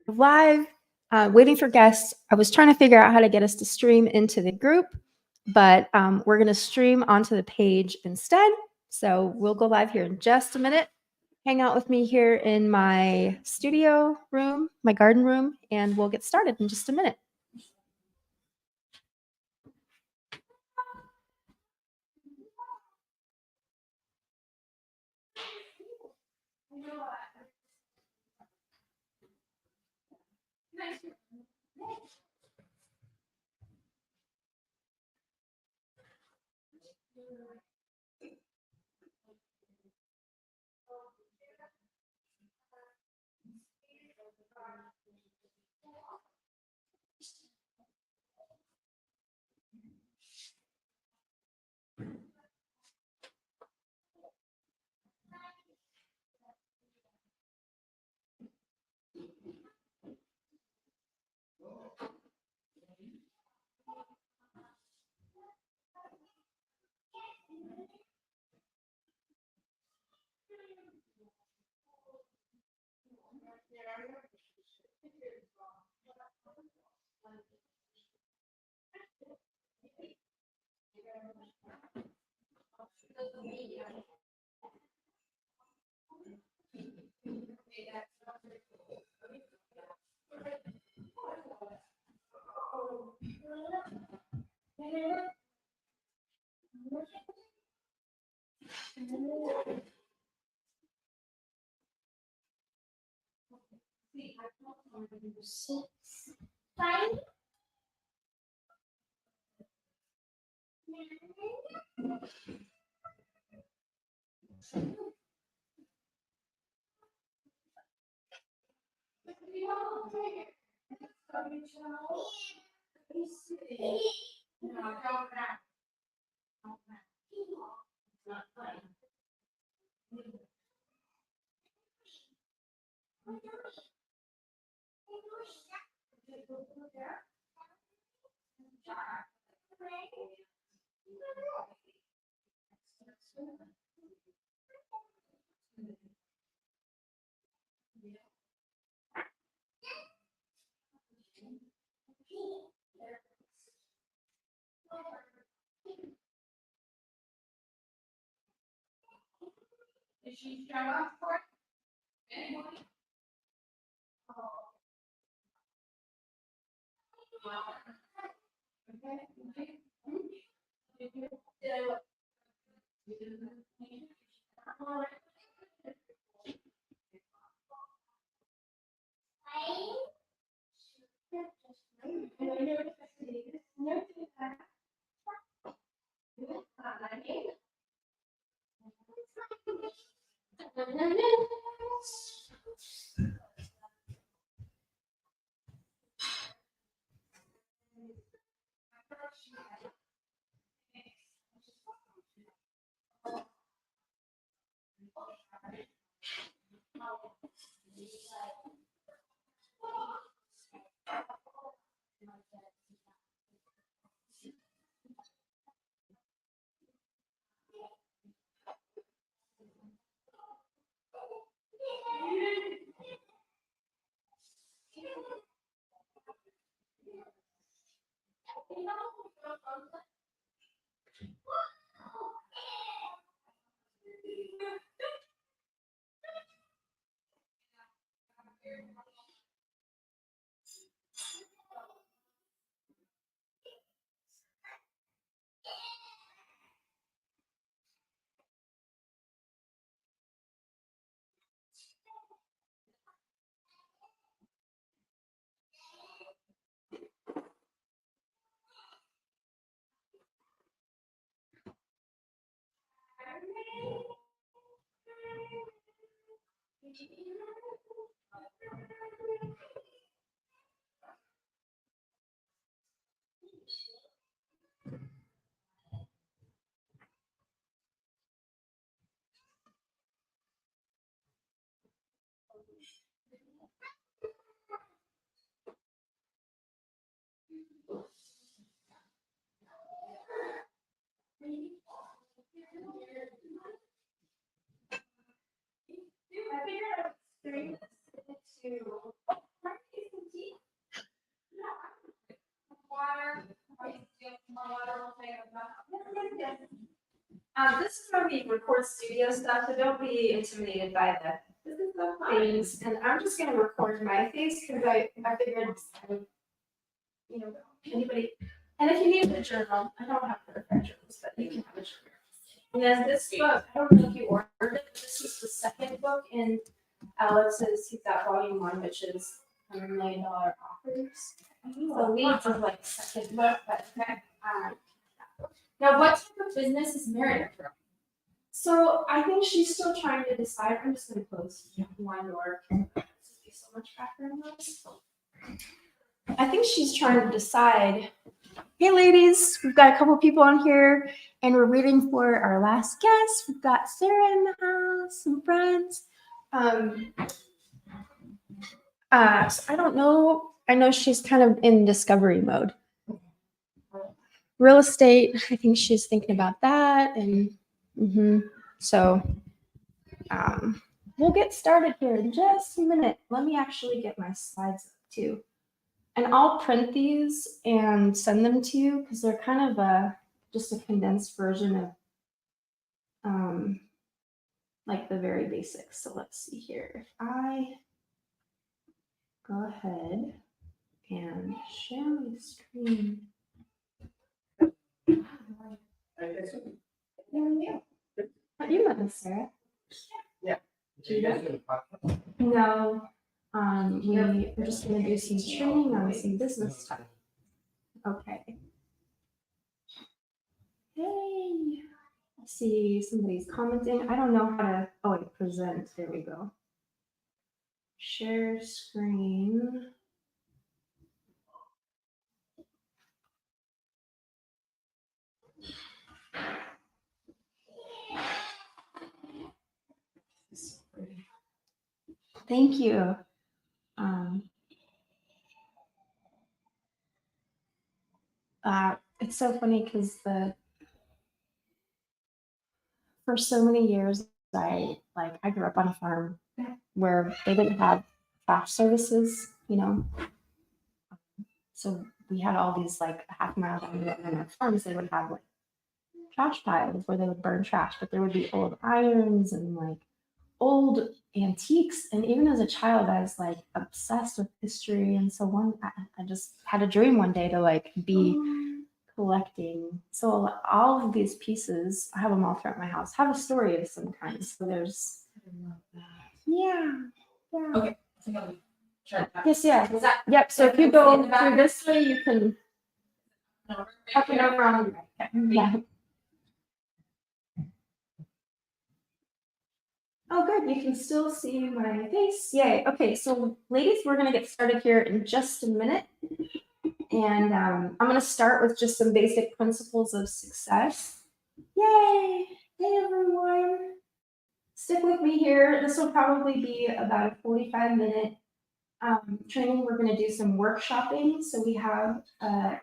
live, waiting for guests. I was trying to figure out how to get us to stream into the group, but we're going to stream onto the page instead. So we'll go live here in just a minute. Hang out with me here in my studio room, my garden room, and we'll get started in just a minute. This is where we record studio stuff, so don't be intimidated by this is the things. And I'm just gonna record my face because I figured, you know, anybody. And if you need a journal, I don't have perfect journals, but you can have a journal. And then this book, I don't know if you ordered it, but this is the second book in Alex's, he's got volume one, which is $100 million offers. So Leads is like the second book, but okay. Now, what type of business is Meredith from? So I think she's still trying to decide. I'm just going to close one door. There's so much background noise. I think she's trying to decide. Hey, ladies, we've got a couple people on here, and we're waiting for our last guest. We've got Sarah in the house, some friends. So I don't know. I know she's kind of in discovery mode. Real estate, I think she's thinking about that. And so we'll get started here in just a minute. Let me actually get my slides up too. And I'll print these and send them to you because they're kind of just a condensed version of like the very basics. So let's see here. If I go ahead and share my screen. You met this, Sarah? Yeah. No. We're just going to do some training on some business stuff. Okay. Hey. I see somebody's commenting. I don't know how to. Oh, wait, present. There we go. Share screen. Thank you. It's so funny because for so many years I grew up on a farm where they didn't have trash services, So we had all these like half mile down our farms, they would have like trash piles where they would burn trash, but there would be old irons and like old antiques. And even as a child, I was like obsessed with history. And so I just had a dream one day to like be collecting. So all of these pieces, I have them all throughout my house, have a story of some kind. So there's, yeah. Okay. Yes, yeah. Yep. So if you go through this way, you can up and over on the right. Yeah. Oh, good. You can still see my face. Yay. Okay. So, ladies, we're going to get started here in just a minute. And I'm going to start with just some basic principles of success. Yay. Hey, everyone. Stick with me here. This will probably be about a 45-minute training. We're going to do some workshopping. So we have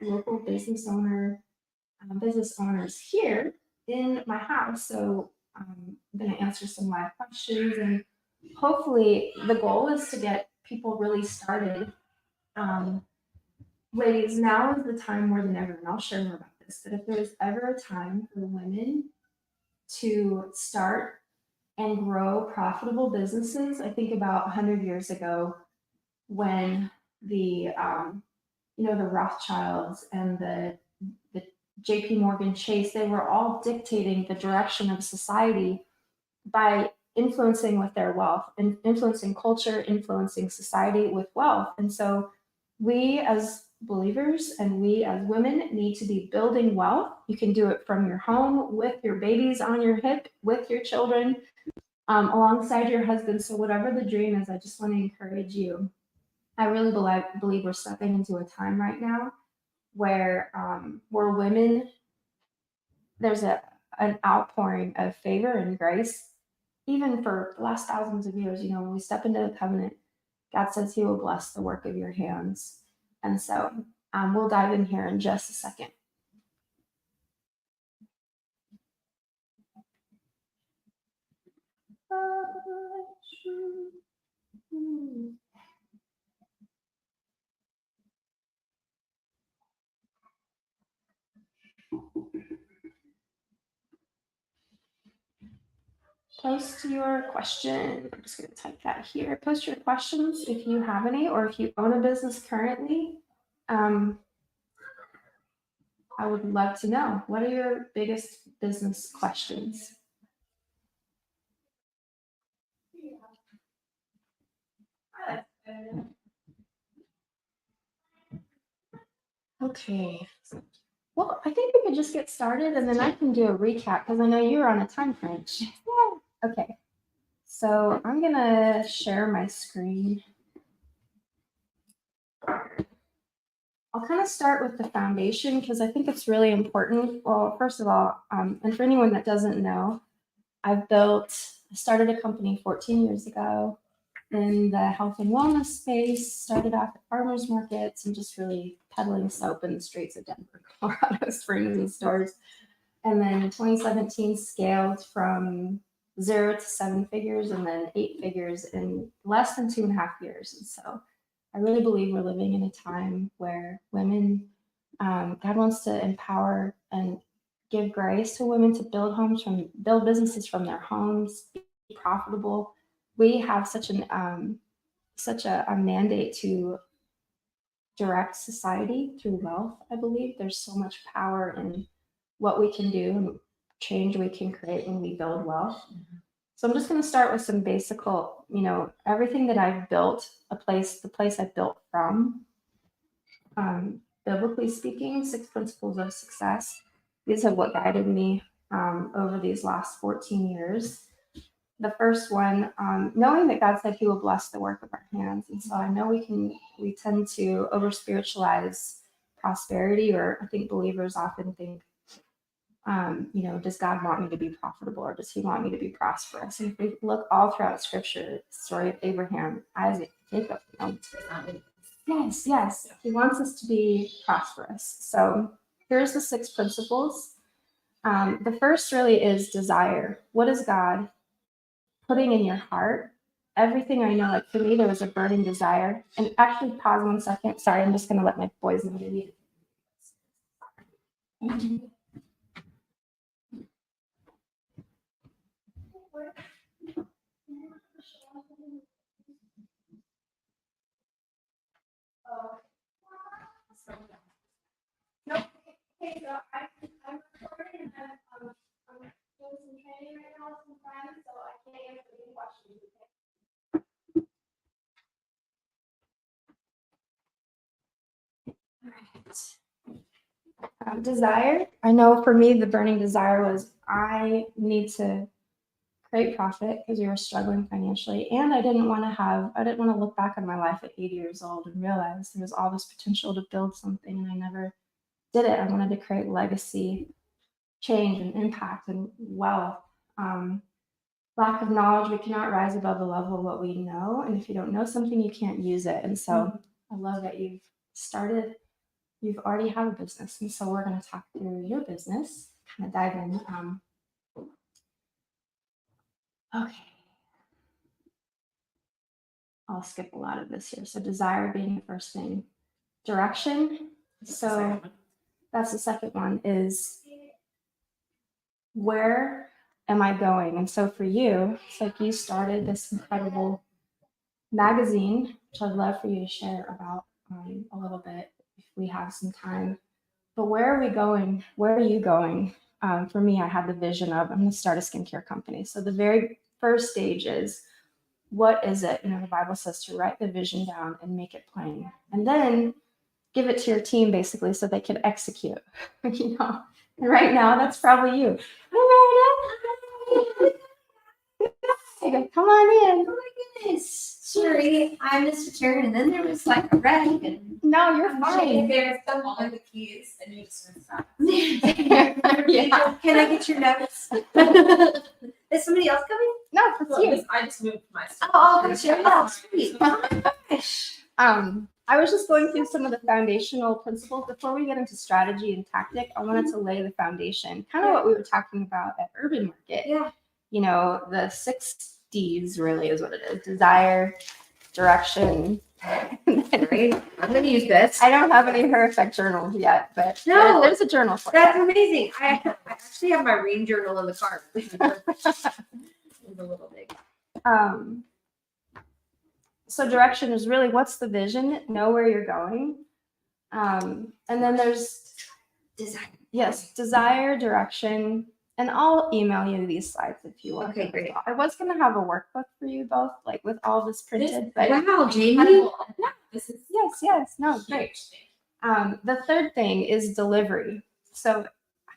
local business owners here in my house. So I'm going to answer some live questions, and hopefully the goal is to get people really started. Ladies, now is the time more than ever, and I'll share more about this, but if there was ever a time for women to start and grow profitable businesses, I think about 100 years ago when the Rothschilds and the JP Morgan Chase, they were all dictating the direction of society by influencing with their wealth and influencing culture, influencing society with wealth. And so we as believers and we as women need to be building wealth. You can do it from your home, with your babies on your hip, with your children, alongside your husband. So whatever the dream is, I just want to encourage you. I really believe we're stepping into a time right now where women, there's an outpouring of favor and grace, even for the last thousands of years. When we step into the covenant, God says He will bless the work of your hands. And so we'll dive in here in just a second. post your question. I'm just going to type that here. Post your questions if you have any, or if you own a business currently. I would love to know, what are your biggest business questions? Okay. Well, I think we could just get started and then I can do a recap because I know you're on a time crunch. Okay. So I'm going to share my screen. I'll kind of start with the foundation because I think it's really important. Well, first of all, and for anyone that doesn't know, I started a company 14 years ago in the health and wellness space, started off at farmers markets and just really peddling soap in the streets of Denver, Colorado Springs and stores. And then in 2017 scaled from 0 to 7 figures and then 8 figures in less than 2.5 years. And so I really believe we're living in a time where women, God wants to empower and give grace to women to build businesses from their homes, be profitable. We have such a mandate to direct society through wealth. I believe there's so much power in what we can do and change we can create when we build wealth. So I'm just going to start with some everything that I've built, the place I built from, biblically speaking, 6 principles of success. These are what guided me over these last 14 years. The first one, knowing that God said he will bless the work of our hands. And so I know we tend to over spiritualize prosperity, or I think believers often think, does God want me to be profitable or does he want me to be prosperous? And if we look all throughout scripture, the story of Abraham, Isaac, Jacob, yes, he wants us to be prosperous. So here's the 6 principles. The first really is desire. What is God putting in your heart? Everything I know, like for me, there was a burning desire. And actually, pause 1 second. Sorry, I'm just going to let my boys know they need it. Nope. Okay, so I'm recording and I'm doing some training right now with some friends, so I can't answer any questions. All right. Desire. I know for me, the burning desire was I need to create profit because we were struggling financially, and I didn't want to look back on my life at 80 years old and realize there was all this potential to build something, and I never did it. I wanted to create legacy, change, and impact and wealth. Lack of knowledge, we cannot rise above the level of what we know. And if you don't know something, you can't use it. And so I love that you've already have a business. And so we're going to talk through your business, kind of dive in. Okay. I'll skip a lot of this here. So desire being the first thing. Direction. So that's the second one, is where am I going? And so for you, it's like you started this incredible magazine, which I'd love for you to share about a little bit if we have some time. But where are we going? Where are you going? For me, I had the vision of I'm going to start a skincare company. So the very first stage is, what is it? The Bible says to write the vision down and make it plain, and then give it to your team basically so they can execute. And right now that's probably you. Come on in. Oh my goodness. Sorry, I missed a turn and then there was like a wreck and No, you're fine. there's all of the keys and you just stop. Yeah. Can I get your notes? Is somebody else coming? No, it's you. I just moved my stuff. Oh, that's your house. Sweet. I was just going through some of the foundational principles. Before we get into strategy and tactic, I wanted to lay the foundation, kind of what we were talking about at Urban Market. Yeah. The 6 D's really is what it is: desire, direction. Great. I'm going to use this. I don't have any Her Effect journals yet, but No. there's a journal for That's you. amazing. I actually have my rain journal in the car. is a little big. So direction is really, what's the vision? Know where you're going. And then there's Design. yes, desire, direction, and I'll email you these slides if you want. Okay, great. I was gonna have a workbook for you both, like with all this printed, but Wow, Jamie. Yeah, this is yes, no, great. huge. The third thing is delivery. So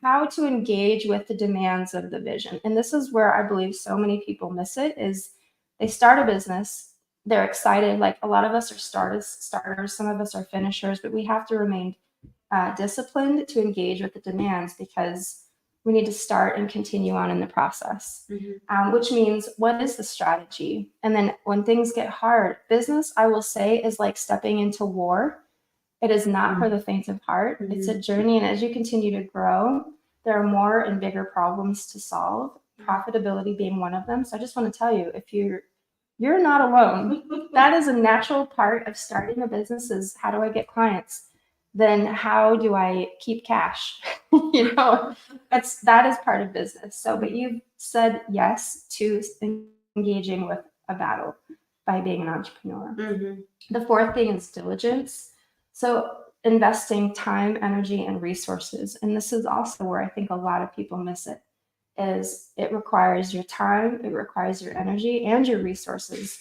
how to engage with the demands of the vision. And this is where I believe so many people miss it, is they start a business, they're excited. Like a lot of us are starters, some of us are finishers, but we have to remain disciplined to engage with the demands, because we need to start and continue on in the process, which means what is the strategy? And then when things get hard, business, I will say, is like stepping into war. It is not for the faint of heart. It's a journey. And as you continue to grow, there are more and bigger problems to solve, profitability being one of them. So I just want to tell you, if you're not alone. That is a natural part of starting a business, is how do I get clients? Then how do I keep cash? That is part of business. So, but you've said yes to engaging with a battle by being an entrepreneur. The fourth thing is diligence. So investing time, energy, and resources. And this is also where I think a lot of people miss it, is it requires your time, it requires your energy and your resources.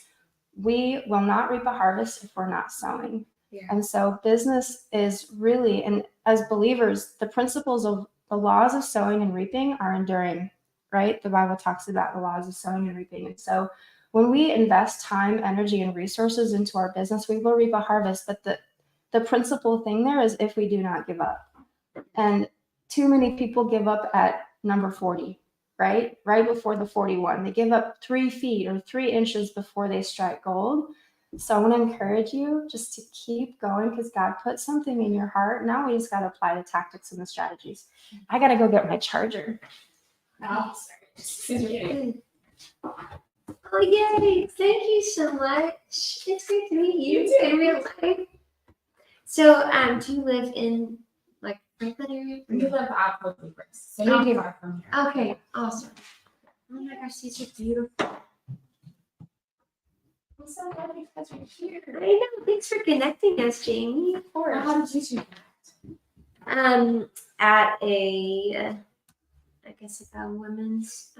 We will not reap a harvest if we're not sowing. Yeah. And so business is really, and as believers, the principles of the laws of sowing and reaping are enduring, right? The Bible talks about the laws of sowing and reaping. And so when we invest time, energy, and resources into our business, we will reap a harvest. But the principal thing there is if we do not give up. And too many people give up at number 40, right? Right before the 41. They give up 3 feet or 3 inches before they strike gold. So I want to encourage you just to keep going, because God put something in your heart. Now we just got to apply the tactics and the strategies. I got to go get my charger. Oh, sorry. Oh, yay. Thank you so much. It's great to meet you in real life. So, do you live in like Franklin area? We live at Holy Bricks, so You not do. far from here. Okay, awesome. Oh my gosh, these are beautiful. I'm so glad you guys are here. I know. Thanks for connecting us, Jamie. Of Well, course. how did you two connect? At a, I guess like a women's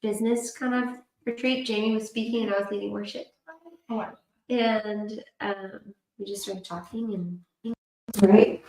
business kind of retreat. Jamie was speaking and I was leading worship. Oh, wow. And we just started talking and right.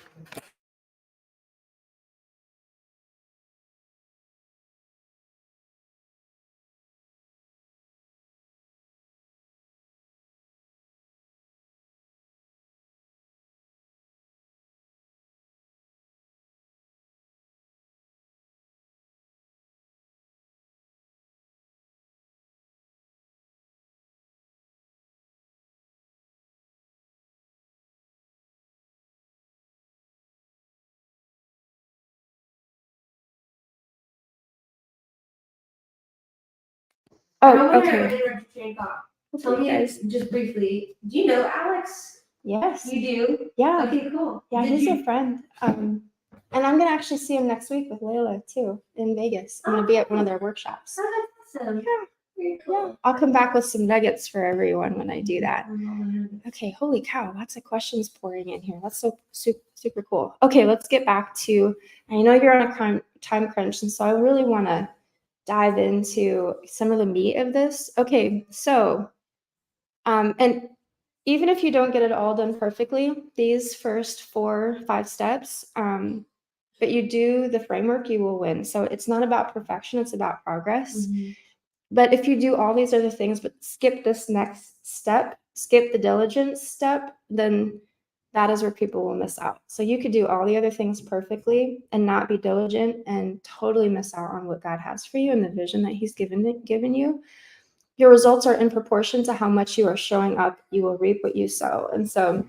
Oh, okay. Tell me, Guys. just briefly, do you know Alex? Yes. You do? Yeah. Okay, cool. Yeah, Did he's you- a friend. And I'm gonna actually see him next week with Layla too in Vegas. I'm gonna be at one of their workshops. Oh, that's awesome. Yeah. Very Yeah, cool. I'll come back with some nuggets for everyone when I do that. Okay, holy cow, lots of questions pouring in here. That's so super cool. Okay, let's get back to, I know you're on a time crunch, and so I really want to dive into some of the meat of this. Okay, so, and even if you don't get it all done perfectly, these first 4, 5 steps, but you do the framework, you will win. So it's not about perfection, it's about progress. But if you do all these other things, but skip this next step, skip the diligence step, then that is where people will miss out. So you could do all the other things perfectly and not be diligent and totally miss out on what God has for you and the vision that He's given you. Your results are in proportion to how much you are showing up. You will reap what you sow. And so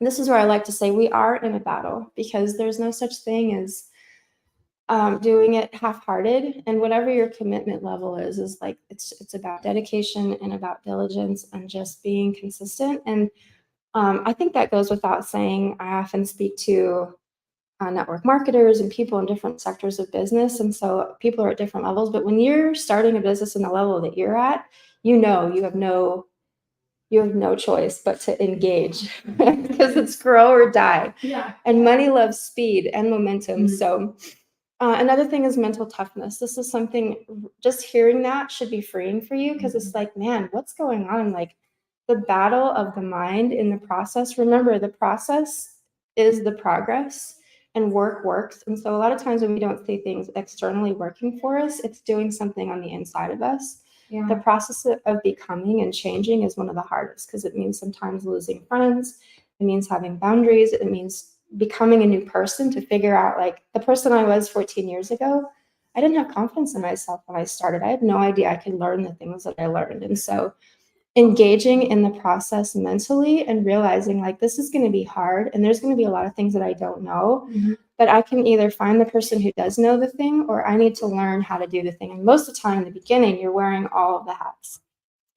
this is where I like to say we are in a battle, because there's no such thing as doing it half-hearted. And whatever your commitment level is like, it's about dedication and about diligence and just being consistent. And I think that goes without saying. I often speak to network marketers and people in different sectors of business. And so people are at different levels. But when you're starting a business in the level that you're at, you have no choice but to engage because it's grow or die. Yeah. And money loves speed and momentum. So another thing is mental toughness. This is something, just hearing that should be freeing for you, because it's like, man, what's going on? Like, the battle of the mind in the process. Remember, the process is the progress, and work works. And so a lot of times when we don't see things externally working for us, it's doing something on the inside of us. Yeah. The process of becoming and changing is one of the hardest, because it means sometimes losing friends. It means having boundaries. It means becoming a new person, to figure out, like, the person I was 14 years ago, I didn't have confidence in myself when I started. I had no idea I could learn the things that I learned. And so engaging in the process mentally and realizing, like, this is going to be hard and there's going to be a lot of things that I don't know, but I can either find the person who does know the thing, or I need to learn how to do the thing. And most of the time in the beginning, you're wearing all of the hats.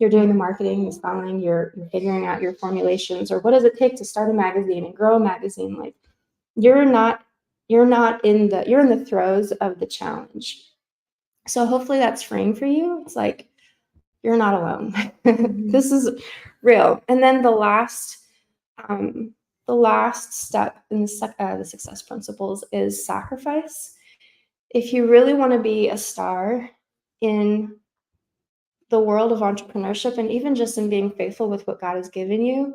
You're doing the marketing, the selling, you're figuring out your formulations, or what does it take to start a magazine and grow a magazine. Like, you're in the throes of the challenge. So hopefully that's freeing for you. It's like, you're not alone. This is real. And then the last step in the success principles is sacrifice. If you really want to be a star in the world of entrepreneurship, and even just in being faithful with what God has given you,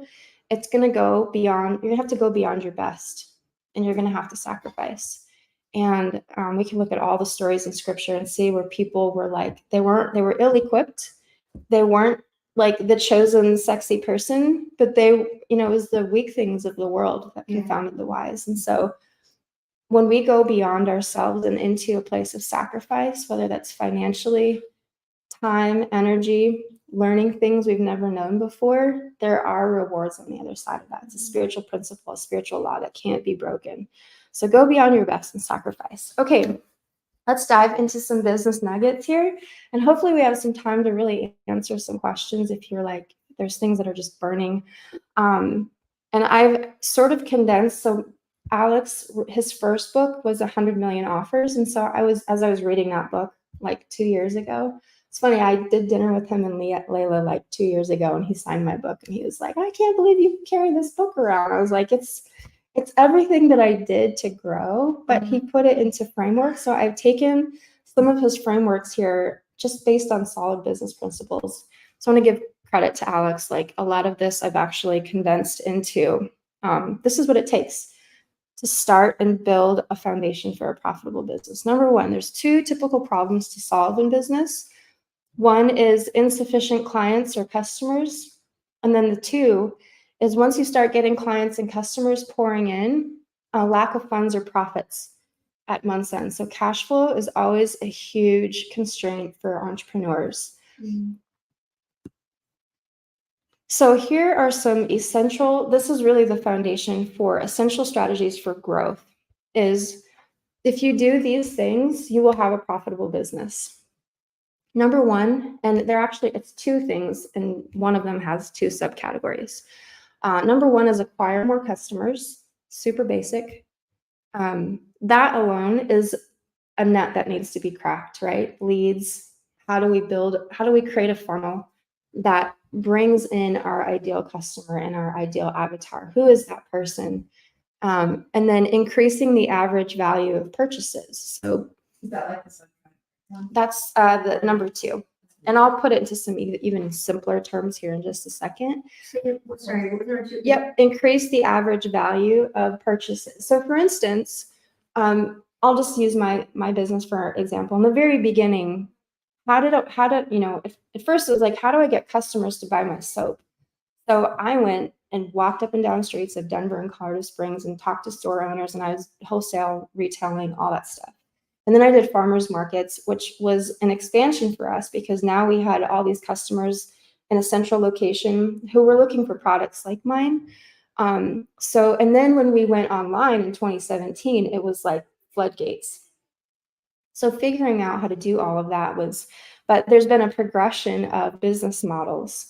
it's going to go beyond. You're going to have to go beyond your best, and you're going to have to sacrifice. And we can look at all the stories in Scripture and see where people were like, they were ill-equipped. They weren't like the chosen sexy person, but it was the weak things of the world that confounded the wise. And so when we go beyond ourselves and into a place of sacrifice, whether that's financially, time, energy, learning things we've never known before, there are rewards on the other side of that. It's a spiritual principle, a spiritual law that can't be broken. So go beyond your best and sacrifice. Okay. Let's dive into some business nuggets here. And hopefully we have some time to really answer some questions if you're like, there's things that are just burning. And I've sort of condensed. So Alex, his first book was 100 million offers. And so as I was reading that book like 2 years ago, it's funny, I did dinner with him and Layla like 2 years ago, and he signed my book, and he was like, I can't believe you carry this book around. I was like, it's everything that I did to grow, but he put it into framework. So I've taken some of his frameworks here just based on solid business principles. So I want to give credit to Alex. Like, a lot of this I've actually condensed into, this is what it takes to start and build a foundation for a profitable business. Number one, there's 2 typical problems to solve in business. One is insufficient clients or customers. And then the 2 is, once you start getting clients and customers pouring in, a lack of funds or profits at month's end. So cash flow is always a huge constraint for entrepreneurs. So here are some this is really the foundation for essential strategies for growth, is if you do these things, you will have a profitable business. Number one, and it's 2 things, and one of them has 2 subcategories. Number one is acquire more customers, super basic. That alone is a net that needs to be cracked, right? Leads, how do we create a funnel that brings in our ideal customer and our ideal avatar? Who is that person? And then increasing the average value of purchases. So Is that like the subject? that's the number 2. And I'll put it into some even simpler terms here in just a second. Sorry, what was there 2? Yep, increase the average value of purchases. So for instance, I'll just use my business for example. In the very beginning, at first it was like, how do I get customers to buy my soap? So I went and walked up and down streets of Denver and Colorado Springs and talked to store owners, and I was wholesale, retailing, all that stuff. And then I did farmers markets, which was an expansion for us, because now we had all these customers in a central location who were looking for products like mine. And then when we went online in 2017, it was like floodgates. So figuring out how to do all of that but there's been a progression of business models.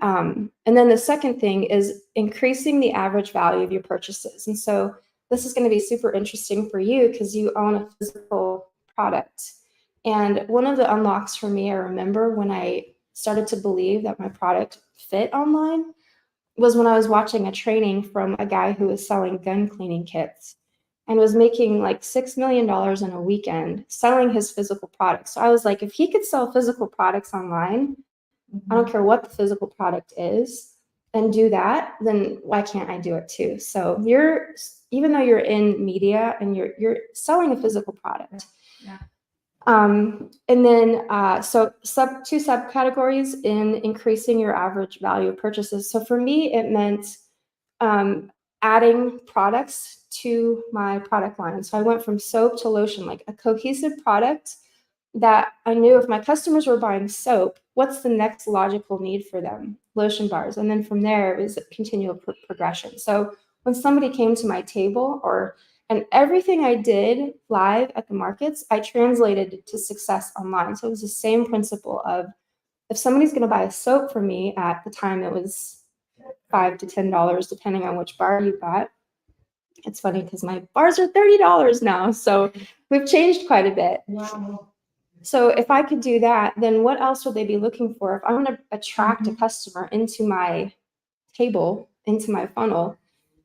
And then the second thing is increasing the average value of your purchases. And so this is going to be super interesting for you because you own a physical product. And one of the unlocks for me, I remember when I started to believe that my product fit online, was when I was watching a training from a guy who was selling gun cleaning kits and was making like $6 million in a weekend selling his physical products. So I was like, if he could sell physical products online, I don't care what the physical product is, and do that, then why can't I do it too? So even though you're in media and you're selling a physical product. Yeah. And then so two subcategories in increasing your average value of purchases. So for me, it meant adding products to my product line. So I went from soap to lotion, like a cohesive product that I knew if my customers were buying soap, what's the next logical need for them? Lotion bars. And then from there, it was a continual progression. So when somebody came to my table and everything I did live at the markets, I translated to success online. So it was the same principle of if somebody's going to buy a soap from me, at the time it was $5 to $10, depending on which bar you bought. It's funny because my bars are $30 now. So we've changed quite a bit. Wow. So if I could do that, then what else would they be looking for? If I want to attract a customer into my table, into my funnel,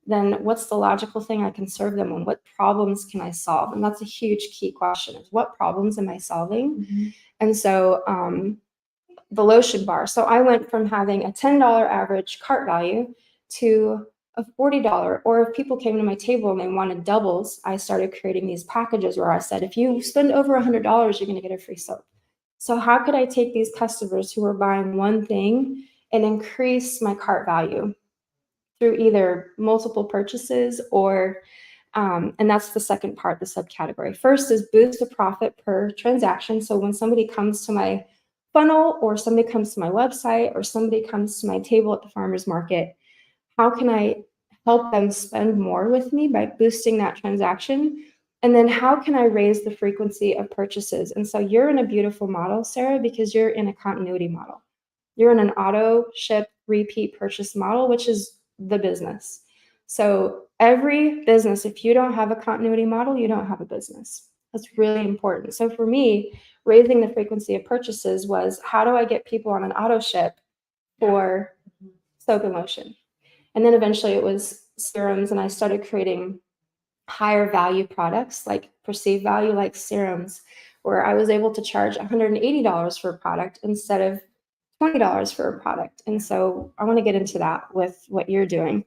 then what's the logical thing I can serve them on? What problems can I solve? And that's a huge key question, is what problems am I solving? And so the lotion bar. So I went from having a $10 average cart value to a $40. Or if people came to my table and they wanted doubles, I started creating these packages where I said, if you spend over $100, you're going to get a free soap. So how could I take these customers who are buying one thing and increase my cart value through either multiple purchases or, and that's the second part, the subcategory. First is boost the profit per transaction. So when somebody comes to my funnel or somebody comes to my website or somebody comes to my table at the farmer's market, how can I help them spend more with me by boosting that transaction? And then how can I raise the frequency of purchases? And so you're in a beautiful model, Sarah, because you're in a continuity model. You're in an auto ship repeat purchase model, which is the business. So every business, if you don't have a continuity model, you don't have a business. That's really important. So for me, raising the frequency of purchases was, how do I get people on an auto ship for soap and lotion? And then eventually it was serums, and I started creating higher value products, like perceived value, like serums, where I was able to charge $180 for a product instead of $20 for a product. And so I want to get into that with what you're doing.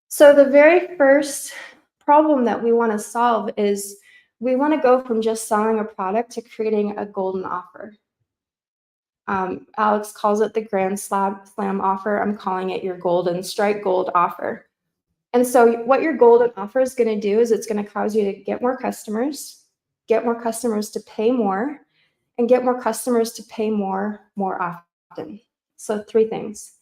So the very first problem that we want to solve is we want to go from just selling a product to creating a golden offer. Alex calls it the Grand Slam offer. I'm calling it your golden strike gold offer. And so what your golden offer is going to do is it's going to cause you to get more customers to pay more, and get more customers to pay more often. So 3 things.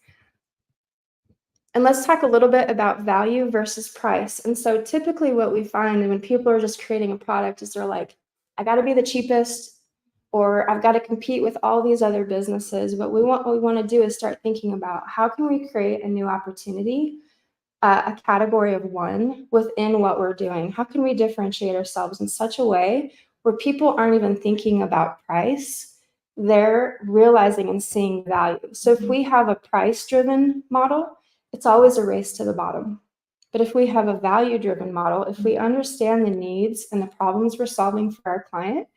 And let's talk a little bit about value versus price. And so typically what we find when people are just creating a product is they're like, I got to be the cheapest, or I've got to compete with all these other businesses. But what we want to do is start thinking about, how can we create a new opportunity, a category of one within what we're doing? How can we differentiate ourselves in such a way where people aren't even thinking about price? They're realizing and seeing value. So if we have a price-driven model, it's always a race to the bottom. But if we have a value-driven model, if we understand the needs and the problems we're solving for our client,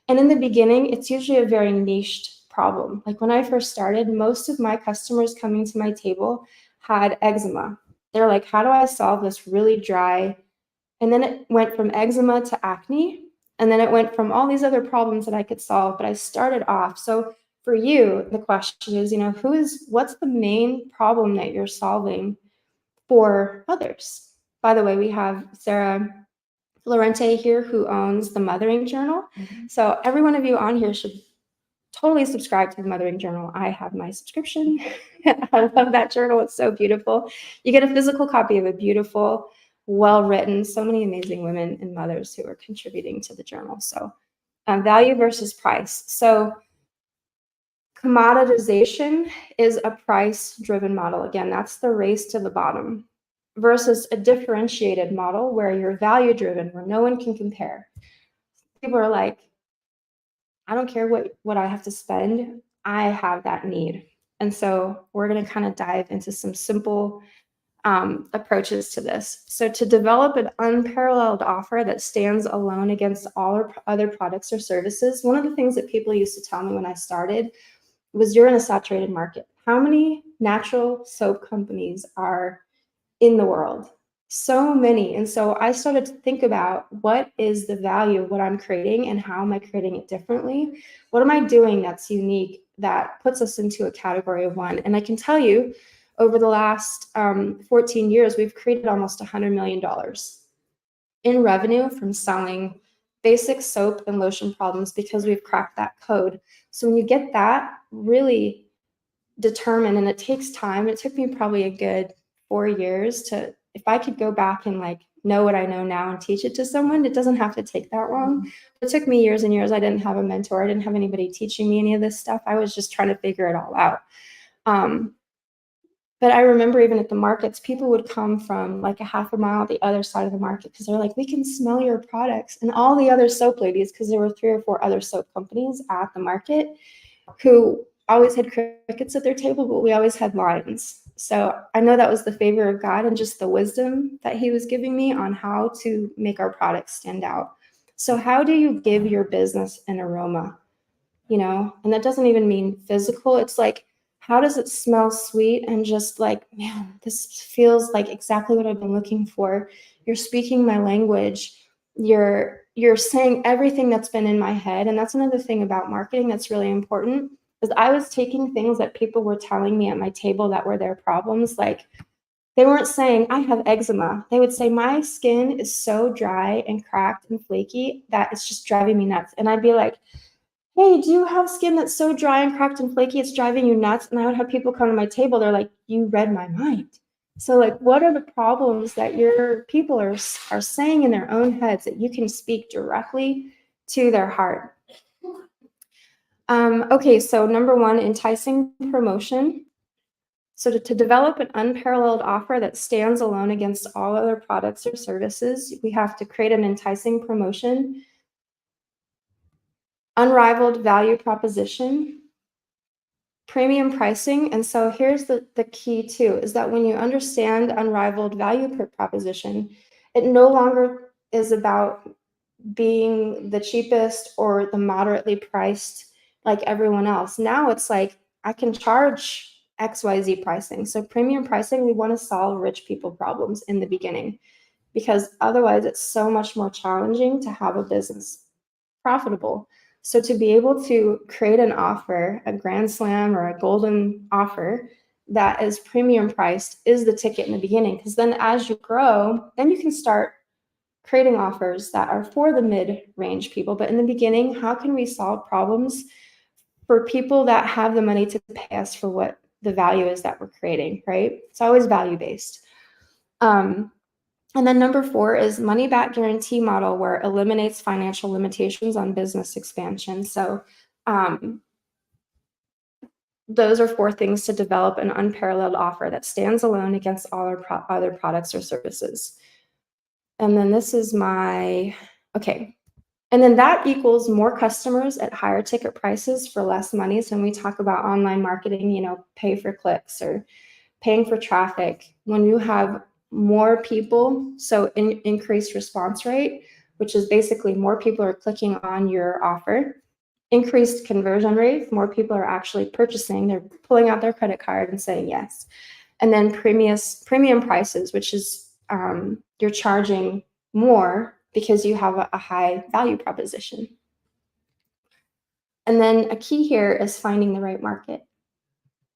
and in the beginning, it's usually a very niched problem. Like when I first started, most of my customers coming to my table had eczema. They're like, how do I solve this really dry? And then it went from eczema to acne. And then it went from all these other problems that I could solve, but I started off. So for you, the question is, what's the main problem that you're solving for others? By the way, we have Sarah Florente here, who owns the Mothering Journal. So every one of you on here should totally subscribe to the Mothering Journal. I have my subscription. I love that journal. It's so beautiful. You get a physical copy of it, beautiful, well-written, so many amazing women and mothers who are contributing to the journal. So value versus price. So commoditization is a price-driven model. Again, that's the race to the bottom. versus a differentiated model where you're value driven, where no one can compare. People are like, I don't care what I have to spend. I have that need. And so we're going to kind of dive into some simple approaches to this. So to develop an unparalleled offer that stands alone against all other products or services, one of the things that people used to tell me when I started was, you're in a saturated market. How many natural soap companies are in the world? So many. And so I started to think about, what is the value of what I'm creating and how am I creating it differently? What am I doing that's unique that puts us into a category of one? And I can tell you, over the last 14 years, we've created almost $100 million in revenue from selling basic soap and lotion problems because we've cracked that code. So when you get that really determined, and it takes time, it took me probably a good 4 years to, if I could go back and like know what I know now and teach it to someone, it doesn't have to take that long. It took me years and years. I didn't have a mentor. I didn't have anybody teaching me any of this stuff. I was just trying to figure it all out. But I remember even at the markets, people would come from like a half a mile the other side of the market because they're like, we can smell your products. And all the other soap ladies, because there were 3 or 4 other soap companies at the market, who always had crickets at their table, but we always had lions. So I know that was the favor of God and just the wisdom that he was giving me on how to make our products stand out. So how do you give your business an aroma? You know, and that doesn't even mean physical. It's like, how does it smell sweet and just like, man, this feels like exactly what I've been looking for. You're speaking my language. You're saying everything that's been in my head. And that's another thing about marketing that's really important, is I was taking things that people were telling me at my table that were their problems. Like, they weren't saying, I have eczema. They would say, my skin is so dry and cracked and flaky that it's just driving me nuts. And I'd be like, hey, do you have skin that's so dry and cracked and flaky it's driving you nuts? And I would have people come to my table. They're like, you read my mind. So like, what are the problems that your people are saying in their own heads that you can speak directly to their heart? Okay, so number 1, enticing promotion. So to develop an unparalleled offer that stands alone against all other products or services, we have to create an enticing promotion, unrivaled value proposition, premium pricing. And so here's the key too, is that when you understand unrivaled value proposition, it no longer is about being the cheapest or the moderately priced like everyone else. Now it's like, I can charge XYZ pricing. So premium pricing, we want to solve rich people problems in the beginning, because otherwise it's so much more challenging to have a business profitable. So to be able to create an offer, a grand slam or a golden offer that is premium priced, is the ticket in the beginning. Because then as you grow, then you can start creating offers that are for the mid-range people. But in the beginning, how can we solve problems for people that have the money to pay us for what the value is that we're creating, right? It's always value-based. And then number 4 is money back guarantee model, where it eliminates financial limitations on business expansion. So those are 4 things to develop an unparalleled offer that stands alone against all our other products or services. And then this is my, okay. And then that equals more customers at higher ticket prices for less money. So when we talk about online marketing, you know, pay for clicks or paying for traffic, when you have more people, so increased response rate, which is basically more people are clicking on your offer, increased conversion rate, more people are actually purchasing, they're pulling out their credit card and saying yes. And then premium prices, which is you're charging more because you have a high value proposition. And then a key here is finding the right market.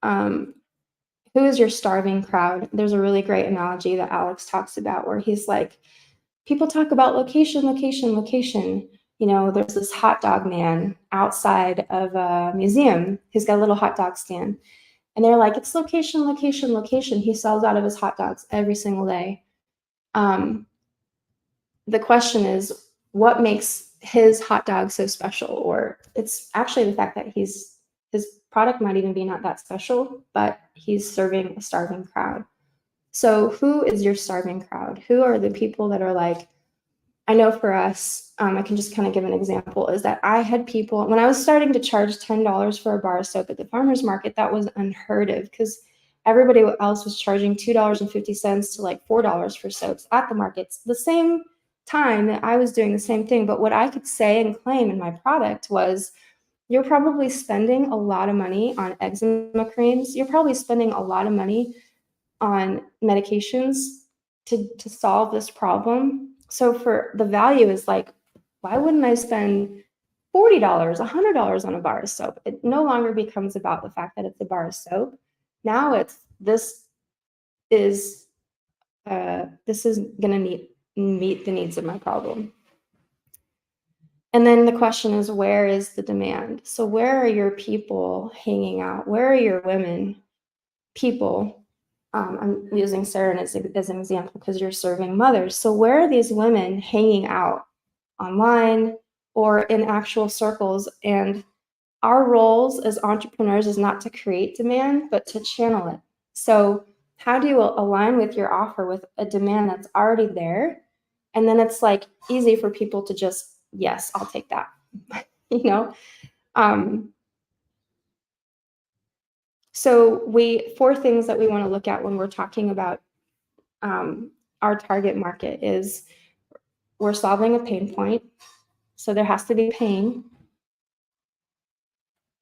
Who is your starving crowd? There's a really great analogy that Alex talks about where he's like, people talk about location, location, location. You know, there's this hot dog man outside of a museum. He's got a little hot dog stand. And they're like, it's location, location, location. He sells out of his hot dogs every single day. The question is, what makes his hot dog so special? Or it's actually the fact that his product might even be not that special, but he's serving a starving crowd. So who is your starving crowd? Who are the people that are like, I know for us, I can just kind of give an example, is that I had people, when I was starting to charge $10 for a bar of soap at the farmer's market, that was unheard of because everybody else was charging $2.50 to like $4 for soaps at the markets. The same time that I was doing the same thing, but what I could say and claim in my product was, you're probably spending a lot of money on eczema creams. You're probably spending a lot of money on medications to solve this problem. So for the value is like, why wouldn't I spend $40, $100 on a bar of soap? It no longer becomes about the fact that it's a bar of soap. Now it's this is going to meet the needs of my problem. And then the question is, where is the demand? So where are your people hanging out? Where are your women, people? I'm using Sarah as an example because you're serving mothers. So where are these women hanging out? Online or in actual circles? And our roles as entrepreneurs is not to create demand, but to channel it. So how do you align with your offer with a demand that's already there? And then it's like easy for people to just, yes, I'll take that. you know? So four things that we want to look at when we're talking about our target market is we're solving a pain point. So there has to be pain.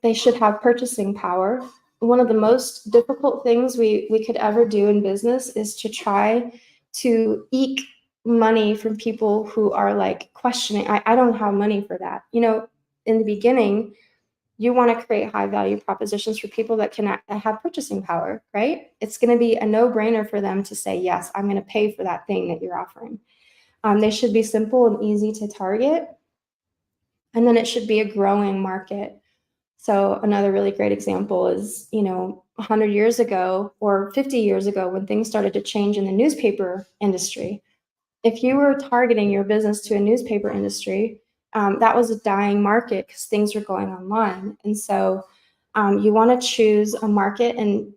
They should have purchasing power. One of the most difficult things we could ever do in business is to try to eke money from people who are like questioning, I don't have money for that. In the beginning, you want to create high value propositions for people that can have purchasing power, right? It's going to be a no-brainer for them to say, yes, I'm going to pay for that thing that you're offering. They should be simple and easy to target. And then it should be a growing market. So another really great example is, 100 years ago or 50 years ago, when things started to change in the newspaper industry, if you were targeting your business to a newspaper industry, that was a dying market because things were going online. And so you want to choose a market. And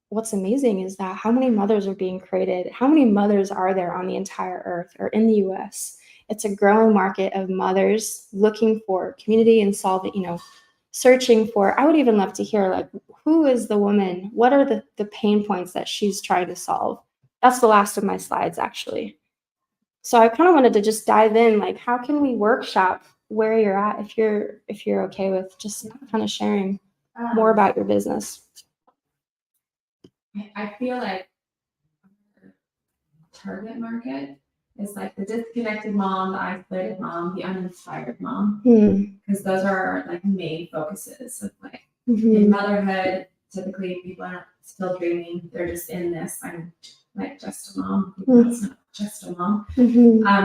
what's amazing is that how many mothers are being created? How many mothers are there on the entire earth or in the US? It's a growing market of mothers looking for community and solving, searching for, I would even love to hear, like, who is the woman? What are the pain points that she's trying to solve? That's the last of my slides, actually. So I kind of wanted to just dive in, like, how can we workshop where you're at if you're okay with just kind of sharing more about your business. I feel like our target market is like the disconnected mom, the isolated mom, the uninspired mom, because those are our like main focuses of like in motherhood. Typically, people aren't still dreaming; they're just in this. I'm like just a mom. That's not just a mom.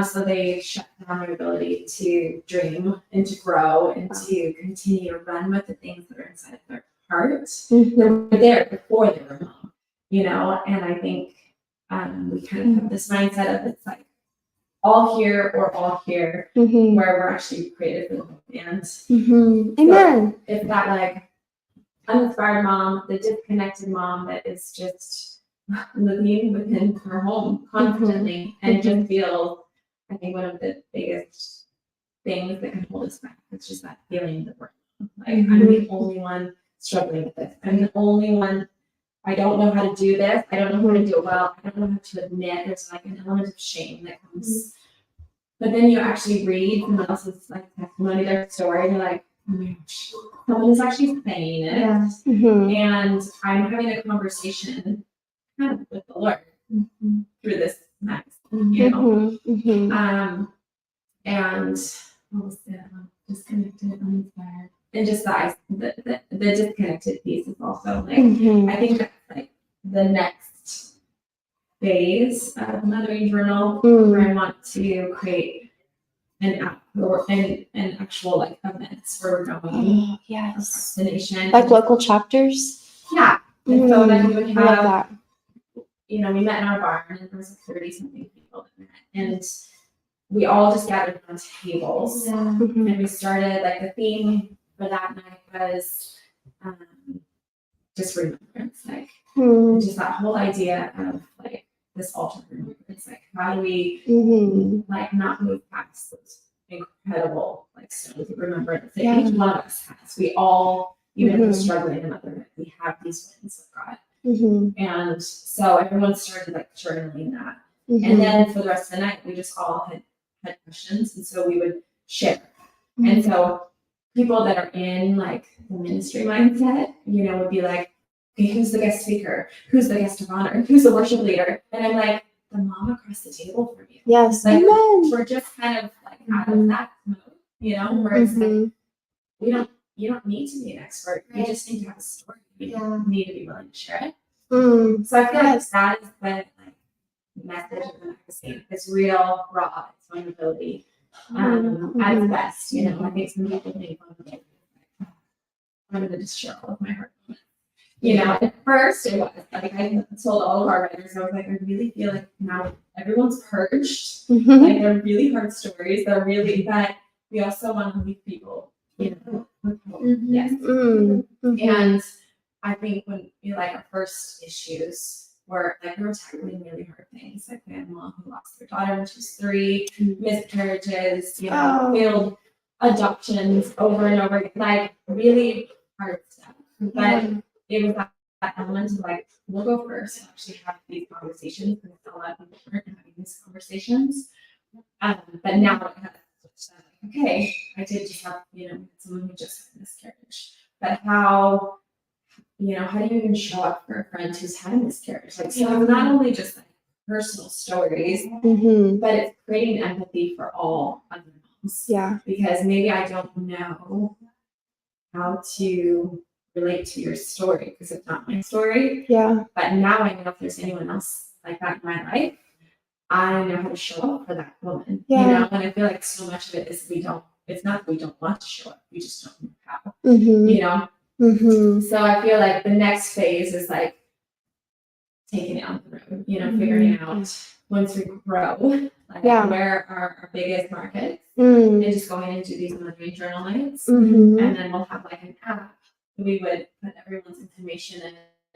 So they shut down their ability to dream and to grow and to continue to run with the things that are inside of their heart. They were there before they were a mom, And I think we kind of have this mindset of it's like all here or all here, where we're actually created for the whole band. Amen. So if that like uninspired mom, the disconnected mom that is just living within her home constantly and just feels, I think one of the biggest things that can hold us back is just that feeling that we're like, I'm the only one struggling with this. I'm the only one. I don't know how to do this. I don't know how to do it well. I don't know how to admit. There's like an element of shame that comes. But then you actually read someone else's like testimony, their story, and you're like, oh my gosh, someone is actually saying it. And I'm having a conversation kind of with the Lord through this mess, And what was it? Disconnected, uninspired. And just the disconnected piece is also like, I think that's like the next phase of Mothering Journal, where I want to create an app or an actual like events where we're going across the nation. Like local chapters? Yeah. And so then we would have, I love that. We met in our barn and there was 30-something people that met. And we all just gathered on tables. And we started, like, the theme for that night was just remembrance, like, just that whole idea of, like, this entrepreneur. It's like, how do we like not move past those incredible like stones of remembrance that each one of us has. We all, even if we're struggling in motherhood, we have these wins of God. And so everyone started like journaling that. And then for the rest of the night, we just all had questions. And so we would share. And so people that are in like the ministry mindset, you know, would be like, okay, who's the guest speaker? Who's the guest of honor? Who's the worship leader? And I'm like, the mom across the table for you. Yes. Like, Amen. we're just kind of like out of that mode, you know, where it's like, you don't need to be an expert. You just need to have a story. You need to be willing to share it. So I feel like that is the like message of the magazine. It's real, raw, it's vulnerability. At its best, you know, I think some people think I'm gonna just share all of my heart. You know, at first it was like I told all of our writers, I was like, I really feel like now everyone's purged. Like they're really hard stories. They're really, but we also want to leave people, you know, with hope. Yes. And I think when you like our first issues were like we were tackling really hard things. Like we had a mom who lost their daughter when she was 3, miscarriages, you know, failed adoptions over and over again, like really hard stuff. But it was that element of like, we'll go first and actually have these conversations because a lot of people aren't having these conversations. But now it has switched that, like, okay, I did just have, you know, someone who just had a miscarriage. But how, you know, how do you even show up for a friend who's had a miscarriage? Like, so it's not only just like personal stories, but it's creating empathy for all other moms. Yeah. Because maybe I don't know how to relate to your story because it's not my story. Yeah. But now I know if there's anyone else like that in my life, I know how to show up for that woman. Yeah. You know, and I feel like so much of it is it's not that we don't want to show up, we just don't know how. You know? So I feel like the next phase is like taking it on the road, you know, figuring out once we grow, like where are our biggest markets, and just going into these monthly journal nights, and then we'll have like an app that we would put everyone's information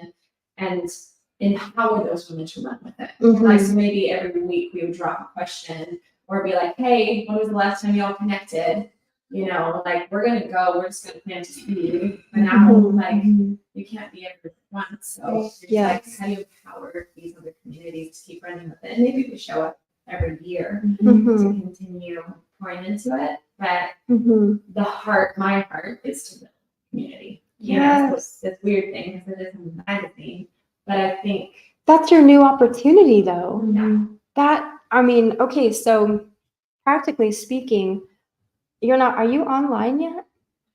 in and empower those women to run with it. Like, so maybe every week we would drop a question or be like, hey, when was the last time y'all connected? You know, like we're just gonna plan to see you. But now like you can't be every once. So like how do you empower these other communities to keep running with it? And maybe we show up every year to continue pouring into it. But my heart is to build community. You know, it's this weird thing because it is in the magazine. But I think that's your new opportunity though. I mean, okay, so practically speaking, are you online yet?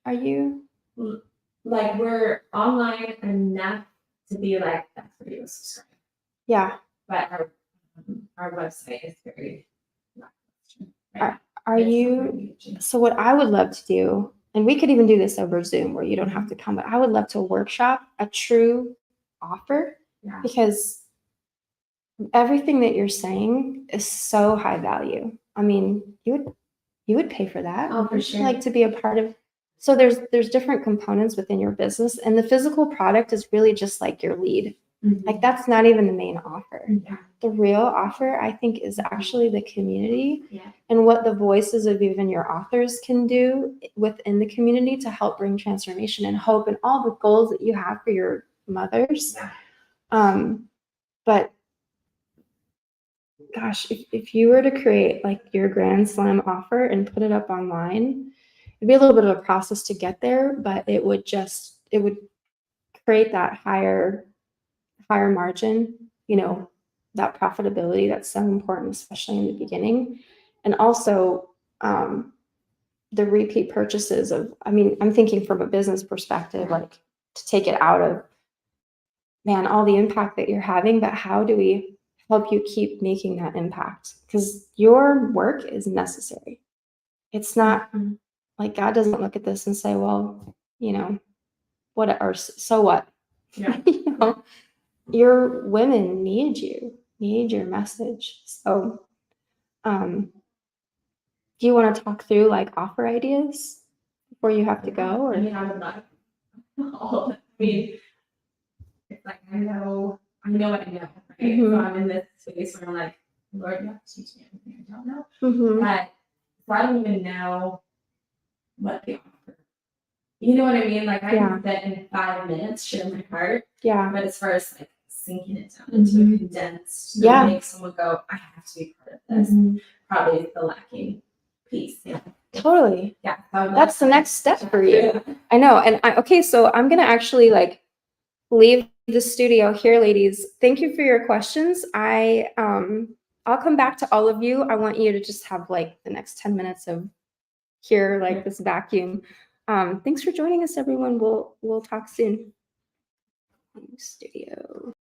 Are you? Like, we're online enough to be like, that's where you subscribe. Yeah. But our website is very Are you? So what I would love to do, and we could even do this over Zoom where you don't have to come, but I would love to workshop a true offer because everything that you're saying is so high value. I mean, you would pay for that. Oh, for sure. Like to be a part of. So there's different components within your business, and the physical product is really just like your lead. Like that's not even the main offer. The real offer, I think, is actually the community and what the voices of even your authors can do within the community to help bring transformation and hope and all the goals that you have for your mothers. But gosh, if you were to create like your Grand Slam offer and put it up online, it'd be a little bit of a process to get there, but it would create that higher margin, you know, that profitability that's so important, especially in the beginning. And also the repeat purchases I'm thinking from a business perspective, like to take it out of, man, all the impact that you're having, but how do we help you keep making that impact? Because your work is necessary. It's not like God doesn't look at this and say, well, you know, so what? You know, your women need your message. So, do you want to talk through like offer ideas before you have to go? Or? I mean, I would love all. I mean, it's like I know what I know, Right? Mhm. So I'm in this space where I'm like, Lord, you have to teach me everything I don't know. Mhm. But so I don't even know what they offer. You know what I mean? Like I Yeah. can sit in 5 minutes, share my heart, Yeah. but as far as like sinking it down into a condensed, to Yeah. make someone go, I have to be part of this, probably is the lacking piece. Yeah. Totally. Yeah. So That's the next step for you. Yeah. I know. And okay, so I'm gonna actually like leave the studio here, ladies. Thank you for your questions. I'll come back to all of you. I want you to just have like the next 10 minutes of here, like this vacuum. Thanks for joining us, everyone. We'll talk soon. Studio.